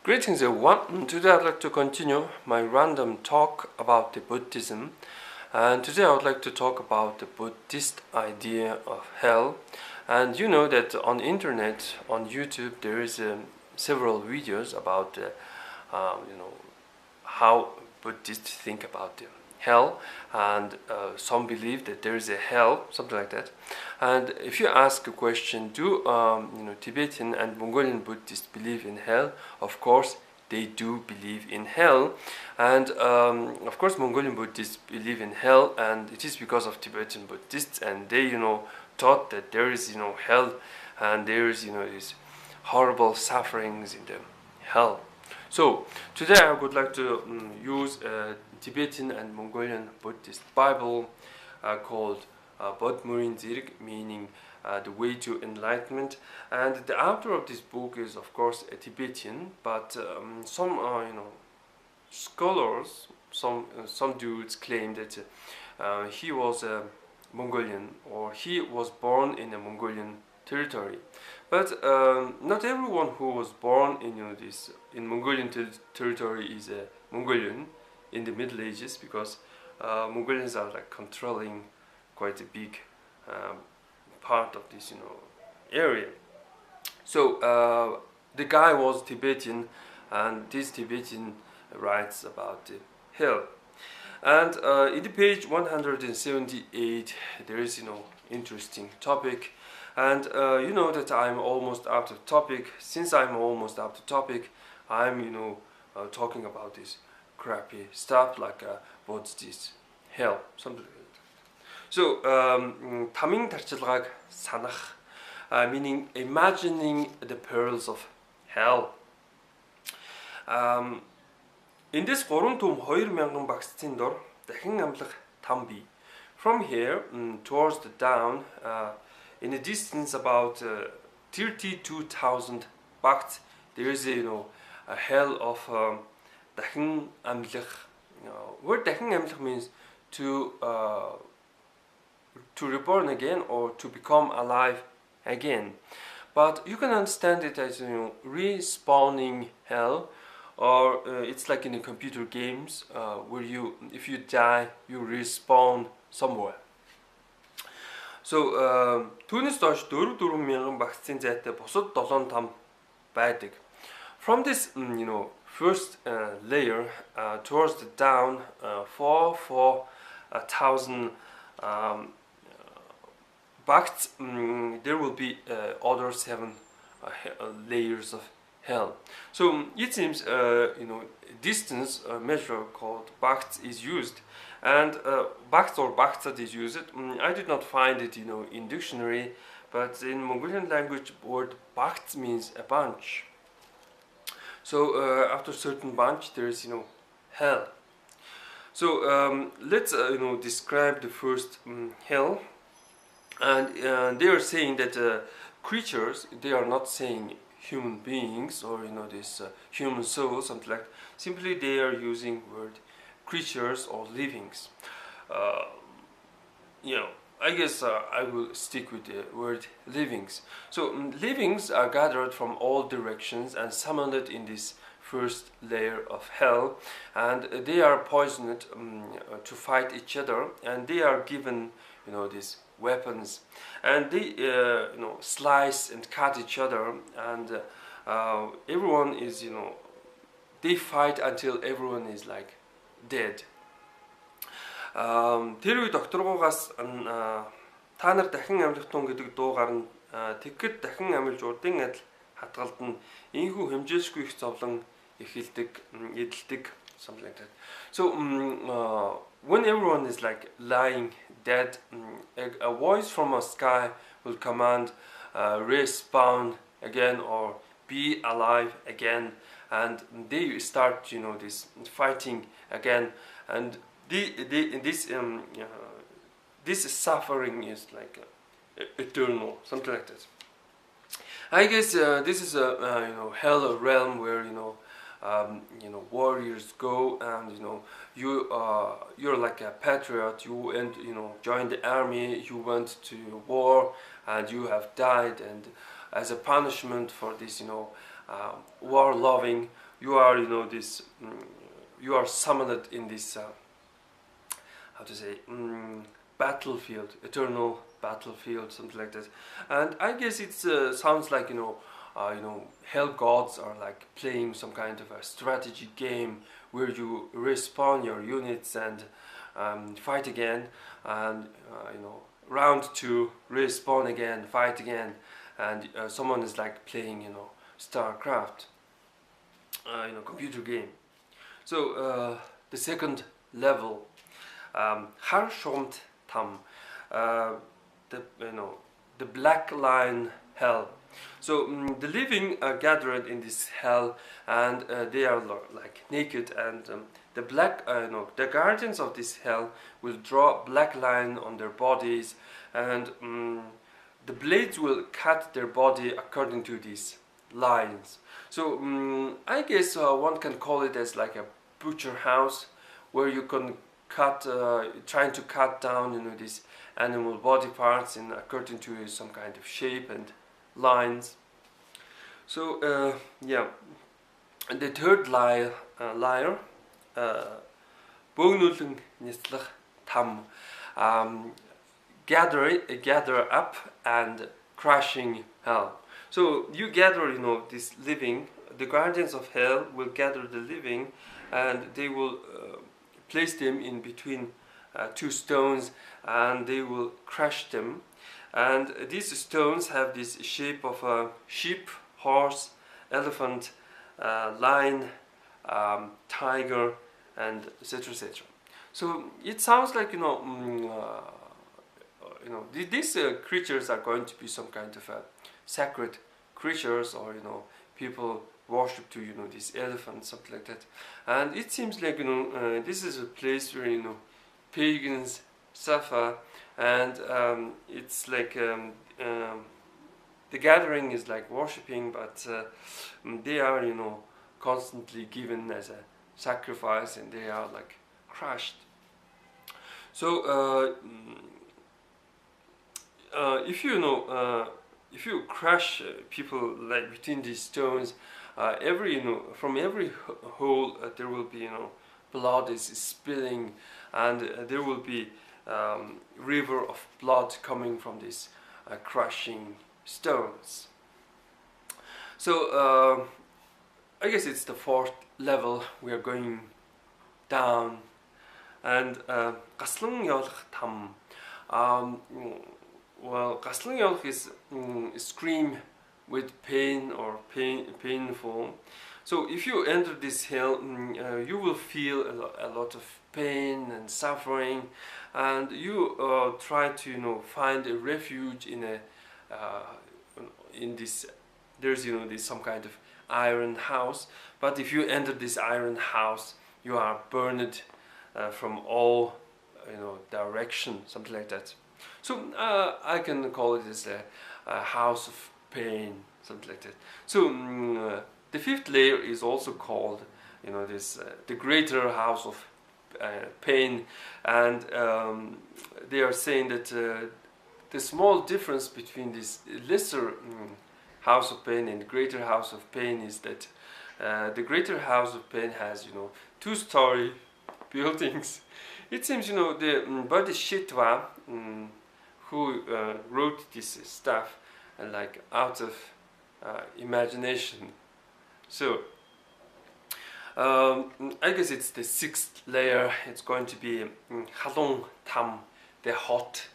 Greetings everyone. Today I'd like to continue my random talk about the Buddhism, and today I would like to talk about the Buddhist idea of hell. And you know that on internet, on YouTube, there is several videos about how Buddhists think about the hell, and some believe that there is a hell, something like that. And if you ask a question, do Tibetan and Mongolian Buddhists believe in hell? Of course, they do believe in hell, and of course, Mongolian Buddhists believe in hell, and it is because of Tibetan Buddhists, and they thought that there is hell, and there is these horrible sufferings in the hell. So today I would like to use a Tibetan and Mongolian Buddhist Bible called Bodmurin Zirg, meaning the way to enlightenment. And the author of this book is of course a Tibetan, but some scholars, some dudes claim that he was a Mongolian, or he was born in a Mongolian territory. But not everyone who was born in in Mongolian territory is a Mongolian in the Middle Ages, because Mongolians are like controlling quite a big part of this area. So the guy was Tibetan, and this Tibetan writes about the hell. And in the page 178 there is interesting topic. And you know that I'm almost out of topic. Since I'm almost out of topic, I'm talking about this crappy stuff like what's this hell, something like that. So тамийн тарчилгааг санах, meaning imagining the perils of hell. In this 3 түм 2000 багцын дор дахин амлах 5 бий. From here towards the down, in a distance about 32,000 baht, there is a hell of дахин амлах. Word дахин амлах means to reborn again, or to become alive again. But you can understand it as respawning hell, or it's like in the computer games where if you die, you respawn somewhere. So түүнээс доош 4,000 багцын зайтай бусад 7 там байдаг. From this first layer towards the down, 4,000 bakts, there will be other 7 layers of hell. So it seems distance measure called bakts is used, and bakts or baksat is used. I did not find it in dictionary, but in Mongolian language word bakts means a bunch. So after a certain bunch there is hell. So let's describe the first hell. And they are saying that creatures, they are not saying human beings or this human soul, something like that. Simply they are using word creatures or livings. I guess I will stick with the word livings. So livings are gathered from all directions and summoned in this first layer of hell, and they are poisoned to fight each other, and they are given these weapons, and they slice and cut each other, and everyone is they fight until everyone is like dead. Тэр үед докторгоогоос та нар дахин амлах тун гэдэг дуу гарна. Тэгэхэд дахин амилж урдын адил хатгалд нь инхүү хэмжээлшгүй их зовлон эхэлдэг, эдэлдэг, something like that. So when everyone is like lying dead, a voice from a sky will command respawn again, or be alive again, and they start this fighting again, and this suffering is like eternal, something like that. I guess this is a hell realm where warriors go, and you're like a patriot. You went join the army. You went to war, and you have died. And as a punishment for this war loving, you are, this, you are summoned in this, how to say, battlefield, eternal battlefield, something like that. And I guess it sounds like, hell gods are like playing some kind of a strategy game where you respawn your units and fight again, and round 2, respawn again, fight again, and someone is like playing, StarCraft, computer game. So the second level, Harshomt Tam, the black line hell. So the living are gathered in this hell, and they are like naked, and the black, the guardians of this hell will draw black line on their bodies, and the blades will cut their body according to these lines. So I guess one can call it as like a butcher house, where you can cut, trying to cut down, these animal body parts in according to some kind of shape and lines. So yeah, and the third layer, Bognuling Nislach Tam, gather up and crashing hell. So you gather, this living. The guardians of hell will gather the living, and they will place them in between 2 stones, and they will crush them. And these stones have this shape of a sheep, horse, elephant, lion, tiger, and etc., etc. So it sounds like these creatures are going to be some kind of sacred creatures, or people worship to these elephants, something like that. And it seems like this is a place where pagans suffer, and it's like the gathering is like worshipping, but they are constantly given as a sacrifice, and they are like crushed. So if you crush people like between these stones, from every hole there will be blood is spilling, and there will be river of blood coming from these crushing stones. So I guess it's the 4th level. We are going down, and Gaslung Yolch Tam. Well, Gaslung Yolch is scream with pain or painful. So if you enter this hell, you will feel a lot of pain and suffering, and you try to find a refuge in this. There's this some kind of iron house, but if you enter this iron house, you are burned from all direction, something like that. So I can call it as a house of pain, something like that. So the 5th layer is also called this the greater house of pain, and they are saying that the small difference between this lesser house of pain and the greater house of pain is that the greater house of pain has 2-story buildings. It seems the Bodhisattva who wrote this stuff and like out of imagination. So I guess it's the 6th layer. It's going to be Halong Tam, the hot